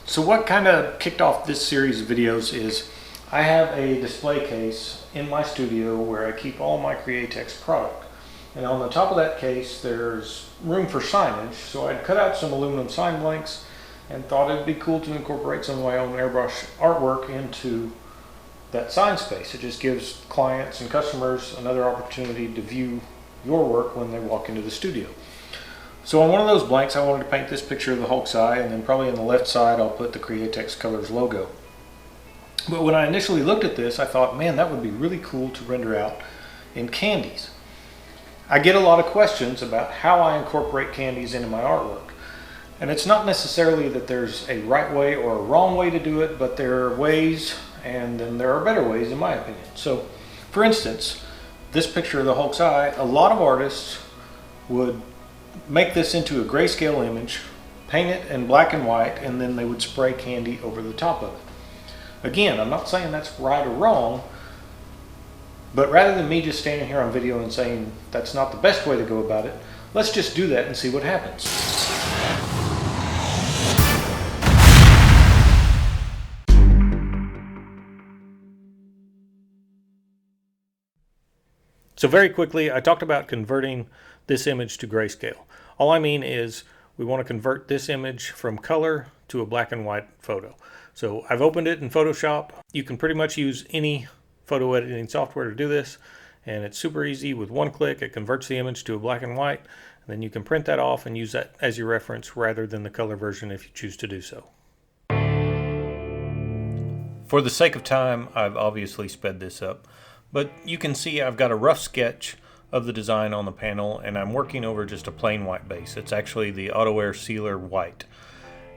So what kind of kicked off this series of videos is I have a display case in my studio where I keep all my Createx product. And on the top of that case there's room for signage, so I'd cut out some aluminum sign blanks and thought it'd be cool to incorporate some of my own airbrush artwork into that sign space. It just gives clients and customers another opportunity to view your work when they walk into the studio. So on one of those blanks I wanted to paint this picture of the Hulk's eye, and then probably on the left side I'll put the Createx Colors logo. But when I initially looked at this, I thought, man, that would be really cool to render out in candies. I get a lot of questions about how I incorporate candies into my artwork. And it's not necessarily that there's a right way or a wrong way to do it, but there are ways, and then there are better ways in my opinion. So, for instance, this picture of the Hulk's eye, a lot of artists would make this into a grayscale image, paint it in black and white, and then they would spray candy over the top of it. Again, I'm not saying that's right or wrong, but rather than me just standing here on video and saying that's not the best way to go about it, let's just do that and see what happens. So very quickly, I talked about converting this image to grayscale. All I mean is we want to convert this image from color to a black and white photo. So I've opened it in Photoshop. You can pretty much use any photo editing software to do this, and it's super easy. With one click it converts the image to a black and white, and then you can print that off and use that as your reference rather than the color version if you choose to do so. For the sake of time, I've obviously sped this up, but you can see I've got a rough sketch of the design on the panel, and I'm working over just a plain white base. It's actually the Auto Air Sealer White,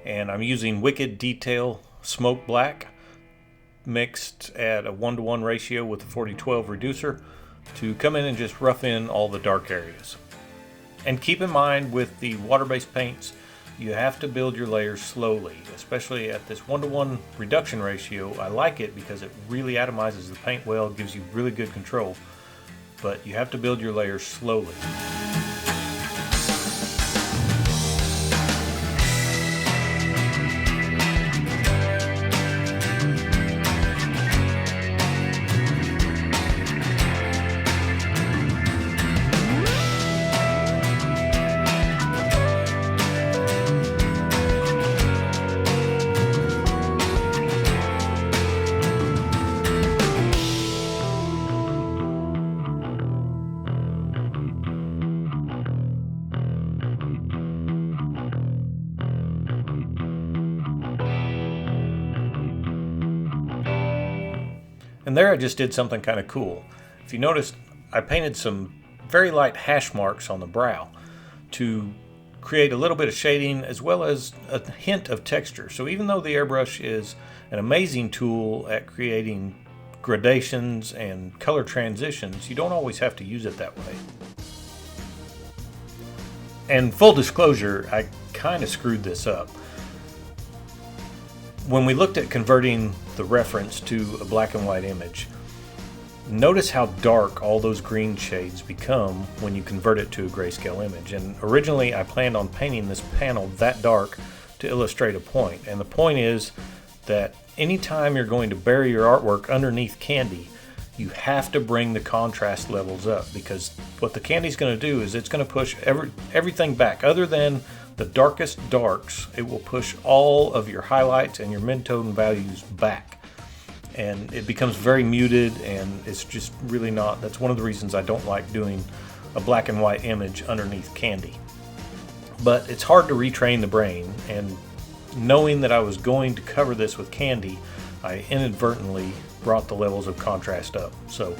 and I'm using Wicked Detail Smoke Black mixed at a 1:1 ratio with a 40-12 reducer to come in and just rough in all the dark areas. And keep in mind, with the water-based paints, you have to build your layers slowly, especially at this 1:1 reduction ratio. I like it because it really atomizes the paint well, gives you really good control, but you have to build your layers slowly. And there I just did something kind of cool. If you noticed, I painted some very light hash marks on the brow to create a little bit of shading as well as a hint of texture. So even though the airbrush is an amazing tool at creating gradations and color transitions, you don't always have to use it that way. And full disclosure, I kind of screwed this up. When we looked at converting the reference to a black and white image, notice how dark all those green shades become when you convert it to a grayscale image. And originally I planned on painting this panel that dark to illustrate a point. And the point is that anytime you're going to bury your artwork underneath candy, you have to bring the contrast levels up, because what the candy's going to do is it's going to push everything back. Other than the darkest darks, it will push all of your highlights and your mid-tone values back. And it becomes very muted, and it's just really not. That's one of the reasons I don't like doing a black and white image underneath candy. But it's hard to retrain the brain, and knowing that I was going to cover this with candy, I inadvertently brought the levels of contrast up. So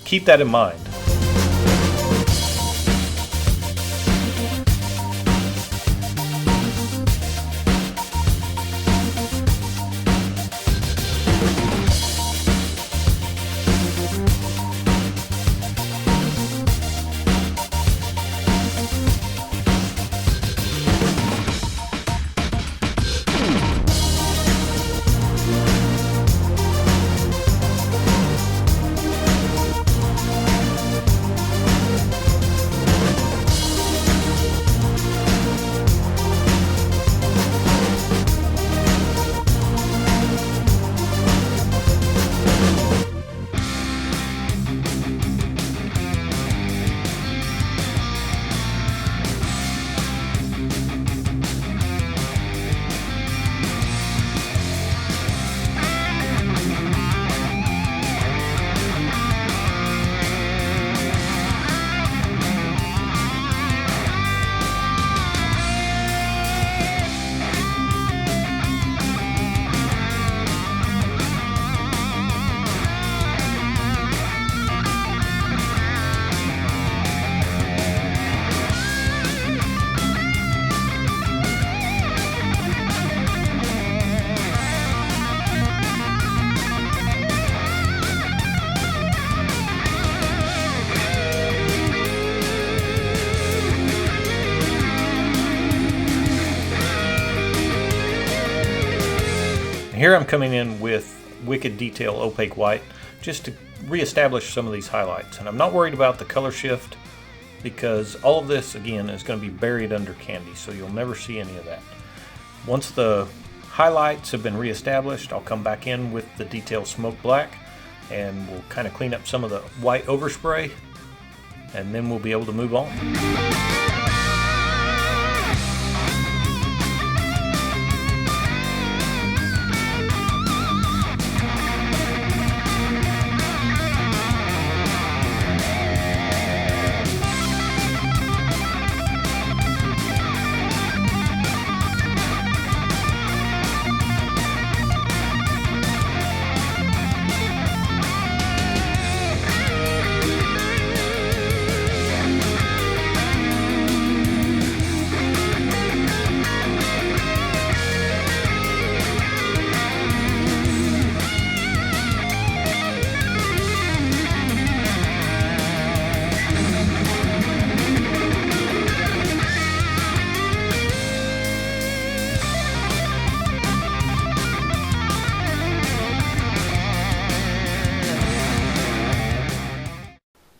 keep that in mind. Here I'm coming in with Wicked Detail Opaque White just to reestablish some of these highlights. And I'm not worried about the color shift because all of this, again, is going to be buried under candy, so you'll never see any of that. Once the highlights have been reestablished, I'll come back in with the Detail Smoke Black and we'll kind of clean up some of the white overspray, and then we'll be able to move on.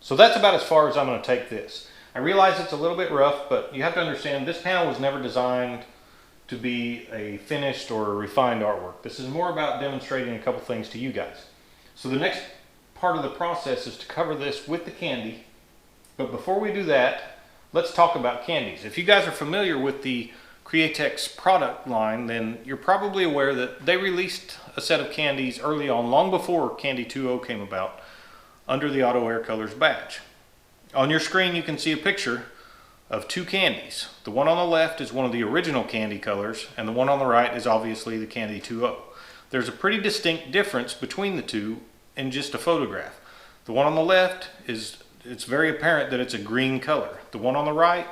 So that's about as far as I'm going to take this. I realize it's a little bit rough, but you have to understand this panel was never designed to be a finished or a refined artwork. This is more about demonstrating a couple things to you guys. So the next part of the process is to cover this with the candy. But before we do that, let's talk about candies. If you guys are familiar with the Createx product line, then you're probably aware that they released a set of candies early on, long before Candy₂O came about, under the Auto Air Colors badge. On your screen you can see a picture of two candies. The one on the left is one of the original candy colors, and the one on the right is obviously the Candy₂O. There's a pretty distinct difference between the two in just a photograph. The one on the left it's very apparent that it's a green color. The one on the right,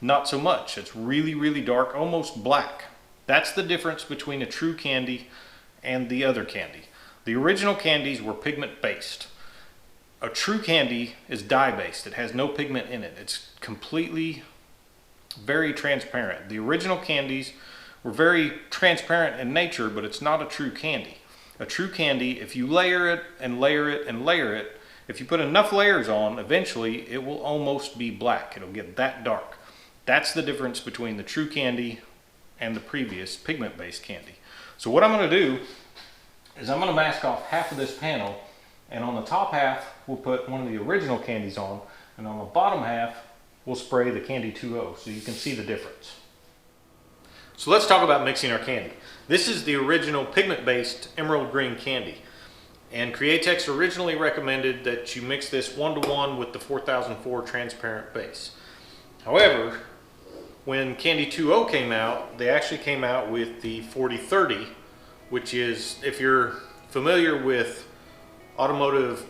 not so much. It's really, really dark, almost black. That's the difference between a true candy and the other candy. The original candies were pigment-based. A true candy is dye-based. It has no pigment in it. It's completely very transparent. The original candies were very transparent in nature, but it's not a true candy. A true candy, if you layer it and layer it and layer it, if you put enough layers on, eventually it will almost be black. It'll get that dark. That's the difference between the true candy and the previous pigment-based candy. So what I'm going to do is I'm going to mask off half of this panel, and on the top half we'll put one of the original candies on, and on the bottom half we'll spray the Candy₂O so you can see the difference. So let's talk about mixing our candy. This is the original pigment-based emerald green candy, and Createx originally recommended that you mix this 1:1 with the 4004 transparent base. However, when Candy₂O came out, they actually came out with the 4030, which is, if you're familiar with automotive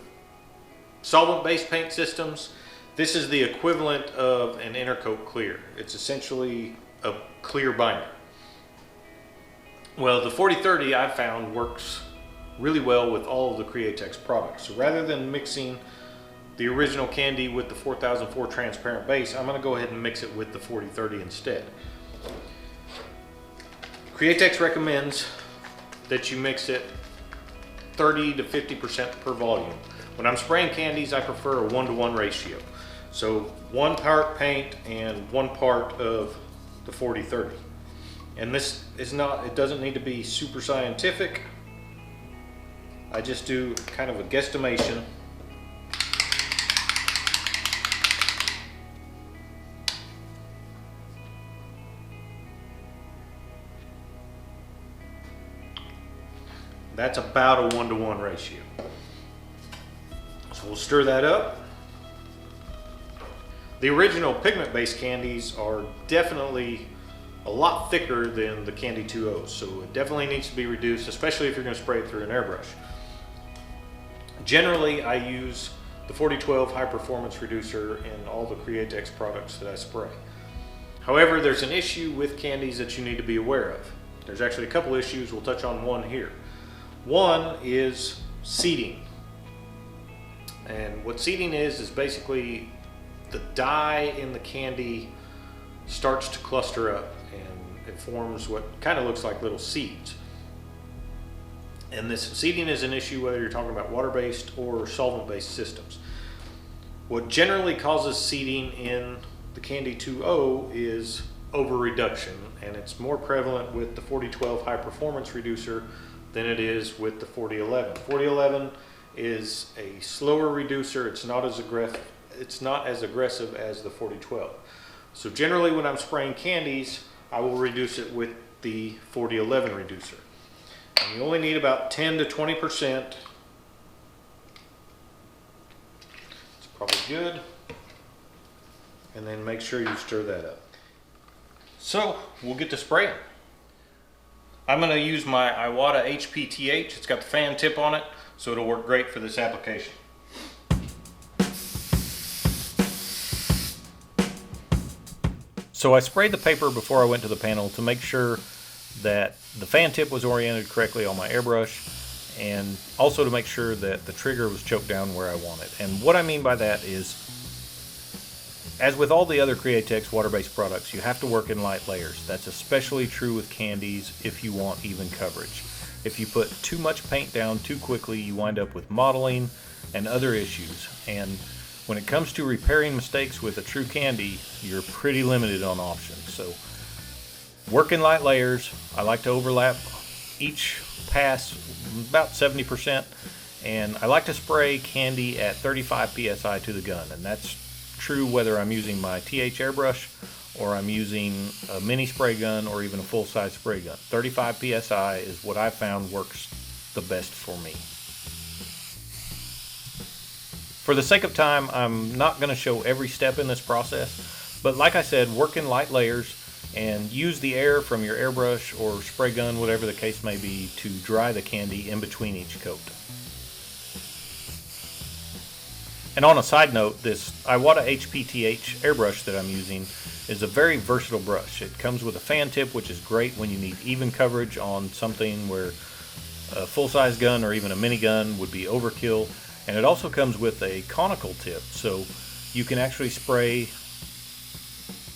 solvent-based paint systems, this is the equivalent of an intercoat clear. It's essentially a clear binder. Well, the 4030 I've found works really well with all of the Createx products. So rather than mixing the original candy with the 4004 transparent base, I'm going to go ahead and mix it with the 4030 instead. Createx recommends that you mix it 30 to 50% per volume. When I'm spraying candies, I prefer a 1:1 ratio. So 1 part paint and 1 part of the 4030. And this is not, it doesn't need to be super scientific. I just do kind of a guesstimation. That's about a 1:1 ratio. So we'll stir that up. The original pigment-based candies are definitely a lot thicker than the Candy₂O, so it definitely needs to be reduced, especially if you're going to spray it through an airbrush. Generally, I use the 4012 high performance reducer in all the Createx products that I spray. However, there's an issue with candies that you need to be aware of. There's actually a couple issues. We'll touch on one here. One is seeding. And what seeding is basically the dye in the candy starts to cluster up and it forms what kind of looks like little seeds. And this seeding is an issue whether you're talking about water-based or solvent-based systems. What generally causes seeding in the Candy₂O is over-reduction, and it's more prevalent with the 4012 high-performance reducer than it is with the 4011. 4011 is a slower reducer. It's not as aggressive as the 4012. So generally when I'm spraying candies, I will reduce it with the 4011 reducer. And you only need about 10 to 20%. It's probably good. And then make sure you stir that up. So we'll get to spraying. I'm going to use my Iwata HPTH. It's got the fan tip on it, so it'll work great for this application. So I sprayed the paper before I went to the panel to make sure that the fan tip was oriented correctly on my airbrush, and also to make sure that the trigger was choked down where I want it. And what I mean by that is, as with all the other Createx water-based products, you have to work in light layers. That's especially true with candies if you want even coverage. If you put too much paint down too quickly, you wind up with mottling and other issues. And when it comes to repairing mistakes with a true candy, you're pretty limited on options. So work in light layers. I like to overlap each pass about 70%, and I like to spray candy at 35 psi to the gun, and that's true whether I'm using my TH airbrush or I'm using a mini spray gun or even a full-size spray gun. 35 psi is what I found works the best for me. For the sake of time, I'm not going to show every step in this process, but like I said, work in light layers and use the air from your airbrush or spray gun, whatever the case may be, to dry the candy in between each coat. And on a side note, this Iwata HPTH airbrush that I'm using is a very versatile brush. It comes with a fan tip, which is great when you need even coverage on something where a full-size gun or even a mini gun would be overkill. And it also comes with a conical tip, so you can actually spray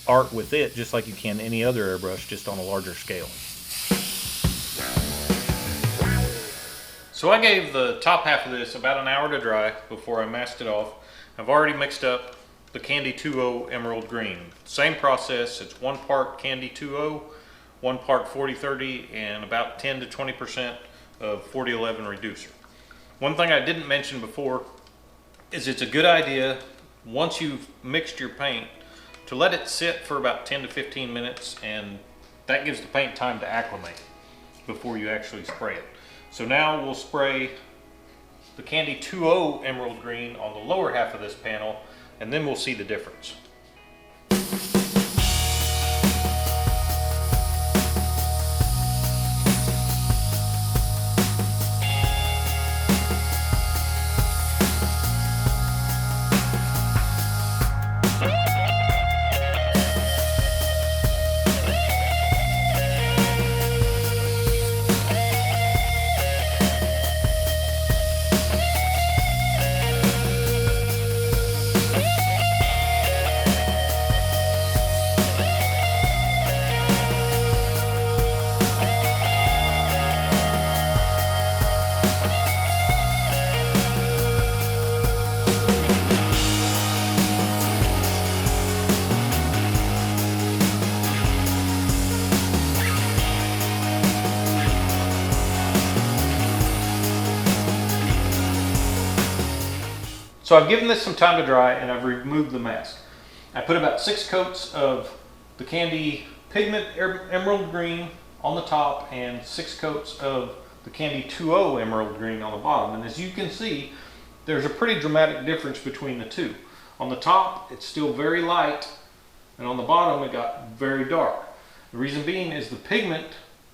art with it just like you can any other airbrush, just on a larger scale. So I gave the top half of this about an hour to dry before I masked it off. I've already mixed up the Candy₂O Emerald Green. Same process, it's 1 part Candy₂O, 1 part 4030, and about 10 to 20% of 4011 reducer. One thing I didn't mention before is it's a good idea, once you've mixed your paint, to let it sit for about 10 to 15 minutes, and that gives the paint time to acclimate before you actually spray it. So now we'll spray the Candy₂O Emerald Green on the lower half of this panel, and then we'll see the difference. So I've given this some time to dry, and I've removed the mask. I put about 6 coats of the Candy Pigment Emerald Green on the top and 6 coats of the Candy₂O Emerald Green on the bottom. And as you can see, there's a pretty dramatic difference between the two. On the top, it's still very light, and on the bottom, it got very dark. The reason being is the pigment,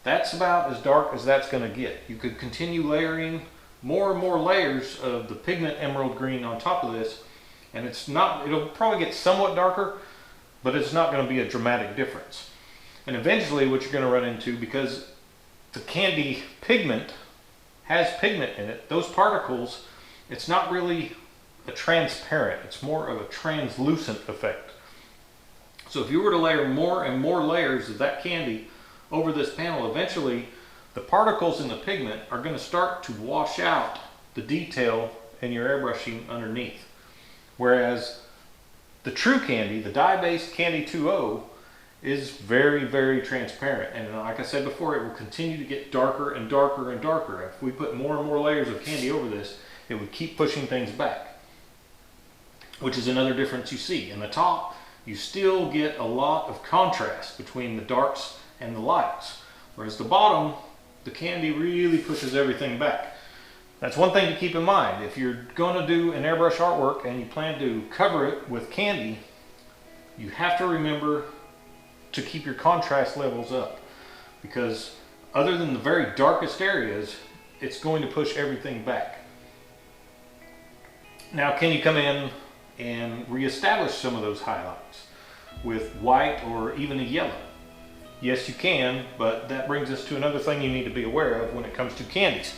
that's about as dark as that's going to get. You could continue layering more and more layers of the pigment emerald green on top of this, and it'll probably get somewhat darker, but it's not going to be a dramatic difference. And eventually what you're going to run into, because the candy pigment has pigment in it, those particles, it's not really a transparent, it's more of a translucent effect. So if you were to layer more and more layers of that candy over this panel, eventually the particles in the pigment are going to start to wash out the detail in your airbrushing underneath. Whereas the true candy, the dye-based Candy₂O, is very, very transparent. And like I said before, it will continue to get darker and darker and darker. If we put more and more layers of candy over this, it would keep pushing things back, which is another difference you see. In the top, you still get a lot of contrast between the darks and the lights. Whereas the bottom, the candy really pushes everything back. That's one thing to keep in mind. If you're going to do an airbrush artwork and you plan to cover it with candy, you have to remember to keep your contrast levels up, because other than the very darkest areas, it's going to push everything back. Now, can you come in and reestablish some of those highlights with white or even a yellow? Yes, you can, but that brings us to another thing you need to be aware of when it comes to candies.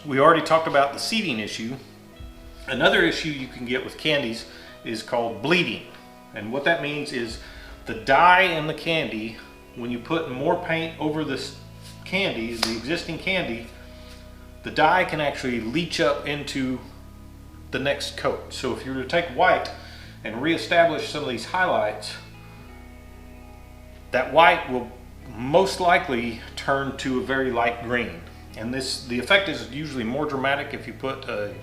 We already talked about the seeding issue. Another issue you can get with candies is called bleeding. And what that means is the dye in the candy, when you put more paint over this candy, the existing candy, the dye can actually leach up into the next coat. So if you were to take white and reestablish some of these highlights, that white will most likely turn to a very light green. And the effect is usually more dramatic if you put an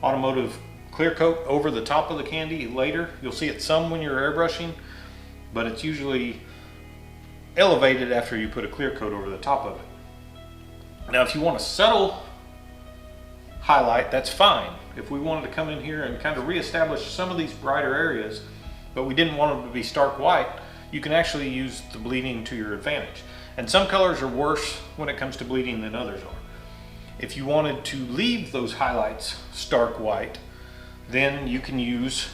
automotive clear coat over the top of the candy later. You'll see it some when you're airbrushing, but it's usually elevated after you put a clear coat over the top of it. Now, if you want a subtle highlight, that's fine. If we wanted to come in here and kind of reestablish some of these brighter areas, but we didn't want them to be stark white, you can actually use the bleeding to your advantage. And some colors are worse when it comes to bleeding than others are. If you wanted to leave those highlights stark white, then you can use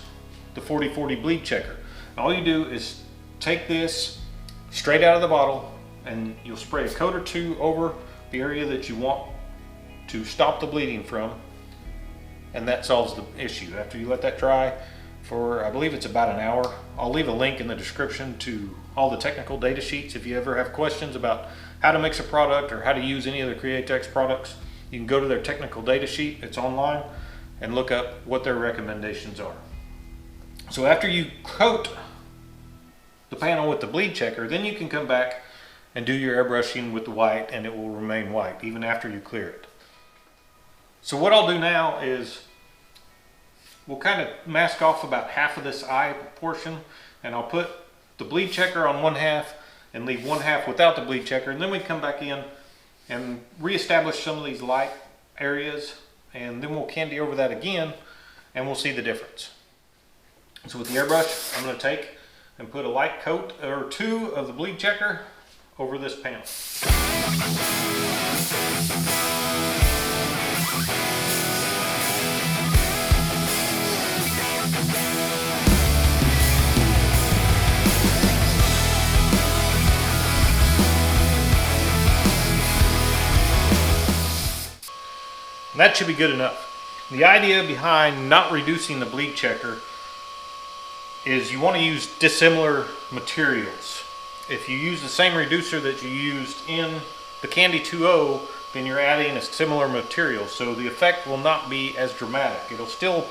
the 40/40 bleed checker. All you do is take this straight out of the bottle and you'll spray a coat or two over the area that you want to stop the bleeding from, and that solves the issue. After you let that dry for, I believe it's about an hour. I'll leave a link in the description to all the technical data sheets. If you ever have questions about how to mix a product or how to use any of the Createx products, you can go to their technical data sheet. It's online, and look up what their recommendations are. So after you coat the panel with the bleed checker, then you can come back and do your airbrushing with the white, and it will remain white even after you clear it. So what I'll do now is we'll kind of mask off about half of this eye portion, and I'll put the bleed checker on one half and leave one half without the bleed checker, and then we come back in and reestablish some of these light areas, and then we'll candy over that again and we'll see the difference. So with the airbrush, I'm going to take and put a light coat or two of the bleed checker over this panel. And that should be good enough. The idea behind not reducing the bleed checker is you want to use dissimilar materials. If you use the same reducer that you used in the Candy₂O, then you're adding a similar material, so the effect will not be as dramatic. It'll still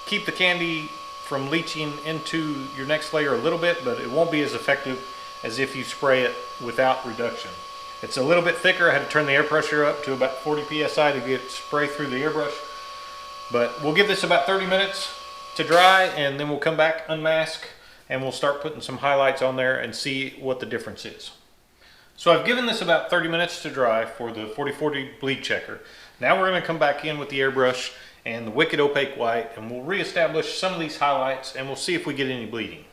keep the candy from leaching into your next layer a little bit, but it won't be as effective as if you spray it without reduction. It's a little bit thicker. I had to turn the air pressure up to about 40 psi to get spray through the airbrush. But we'll give this about 30 minutes to dry, and then we'll come back, unmask, and we'll start putting some highlights on there and see what the difference is. So I've given this about 30 minutes to dry for the 40/40 bleed checker. Now we're going to come back in with the airbrush and the wicked opaque white, and we'll reestablish some of these highlights, and we'll see if we get any bleeding.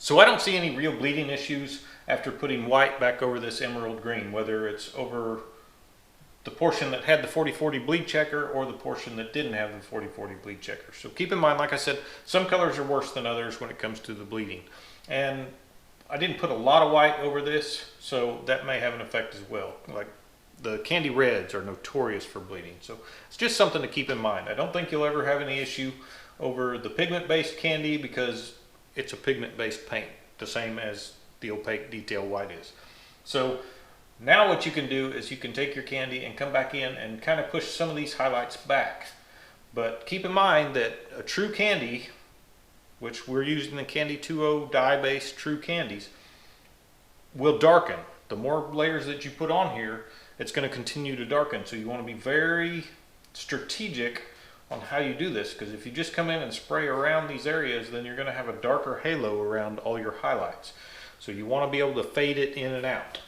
So I don't see any real bleeding issues after putting white back over this emerald green, whether it's over the portion that had the 40/40 bleed checker or the portion that didn't have the 40/40 bleed checker. So keep in mind, like I said, some colors are worse than others when it comes to the bleeding. And I didn't put a lot of white over this, so that may have an effect as well. Like the candy reds are notorious for bleeding. So it's just something to keep in mind. I don't think you'll ever have any issue over the pigment-based candy because it's a pigment-based paint, the same as the opaque detail white is. So now what you can do is you can take your candy and come back in and kind of push some of these highlights back. But keep in mind that a true candy, which we're using the Candy₂O dye-based true candies, will darken. The more layers that you put on here, it's going to continue to darken. So you want to be very strategic on how you do this, because if you just come in and spray around these areas, then you're going to have a darker halo around all your highlights. So you want to be able to fade it in and out.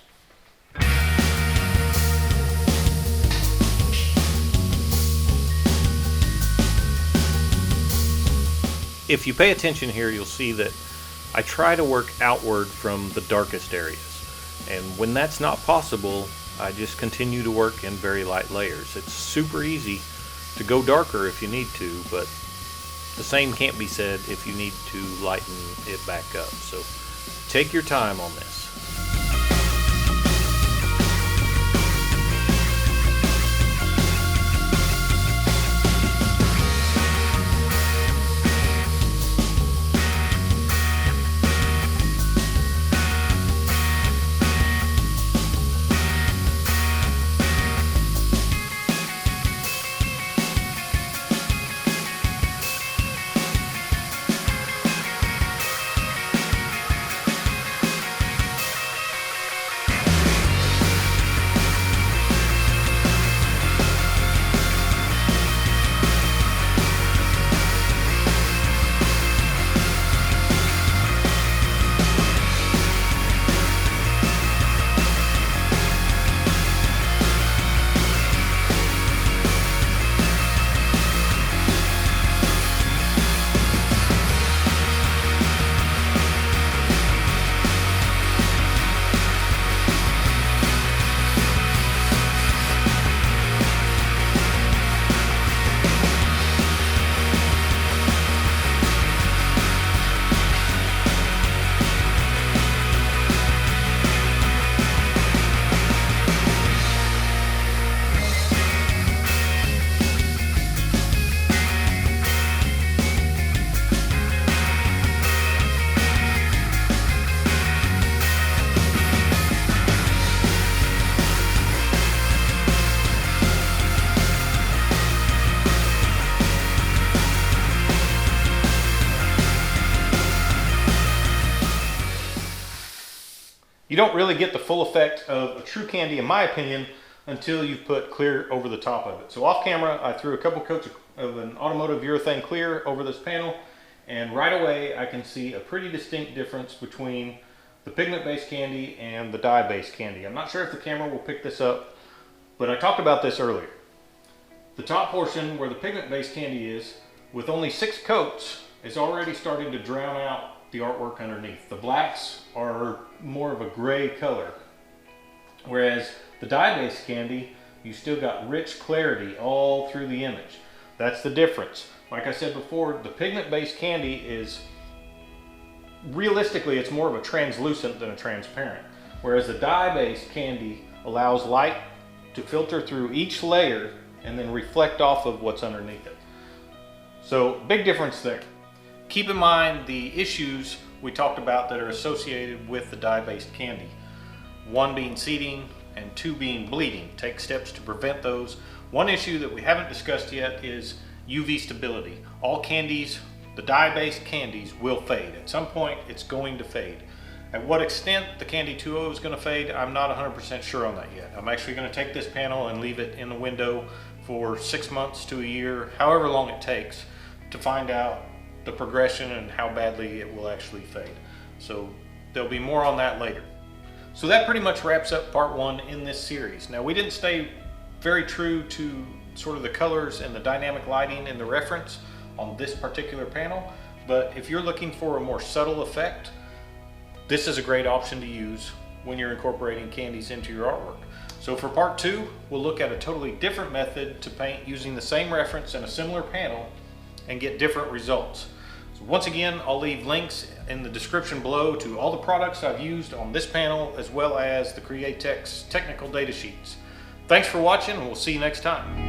If you pay attention here, you'll see that I try to work outward from the darkest areas. And when that's not possible, I just continue to work in very light layers. It's super easy to go darker if you need to, but the same can't be said if you need to lighten it back up. So take your time on this. You don't really get the full effect of a true candy, in my opinion, until you've put clear over the top of it. So off camera, I threw a couple coats of an automotive urethane clear over this panel, and right away I can see a pretty distinct difference between the pigment-based candy and the dye-based candy. I'm not sure if the camera will pick this up, but I talked about this earlier. The top portion where the pigment-based candy is, with only 6 coats, is already starting to drown out the artwork underneath. The blacks are more of a gray color, whereas the dye-based candy, you still got rich clarity all through the image. That's the difference. Like I said before, the pigment-based candy is, realistically, it's more of a translucent than a transparent, whereas the dye-based candy allows light to filter through each layer and then reflect off of what's underneath it. So big difference there. Keep in mind the issues we talked about that are associated with the dye-based candy. 1 being seeding and 2 being bleeding. Take steps to prevent those. One issue that we haven't discussed yet is UV stability. All candies, the dye-based candies, will fade. At some point it's going to fade. At what extent the Candy₂O is going to fade, I'm not 100% sure on that yet. I'm actually going to take this panel and leave it in the window for 6 months to a year, however long it takes, to find out the progression and how badly it will actually fade. So there'll be more on that later. So that pretty much wraps up part 1 in this series. Now, we didn't stay very true to sort of the colors and the dynamic lighting in the reference on this particular panel, but if you're looking for a more subtle effect, this is a great option to use when you're incorporating candies into your artwork. So for part 2, we'll look at a totally different method to paint using the same reference and a similar panel and get different results. So once again, I'll leave links in the description below to all the products I've used on this panel, as well as the Createx technical data sheets. Thanks for watching, and we'll see you next time.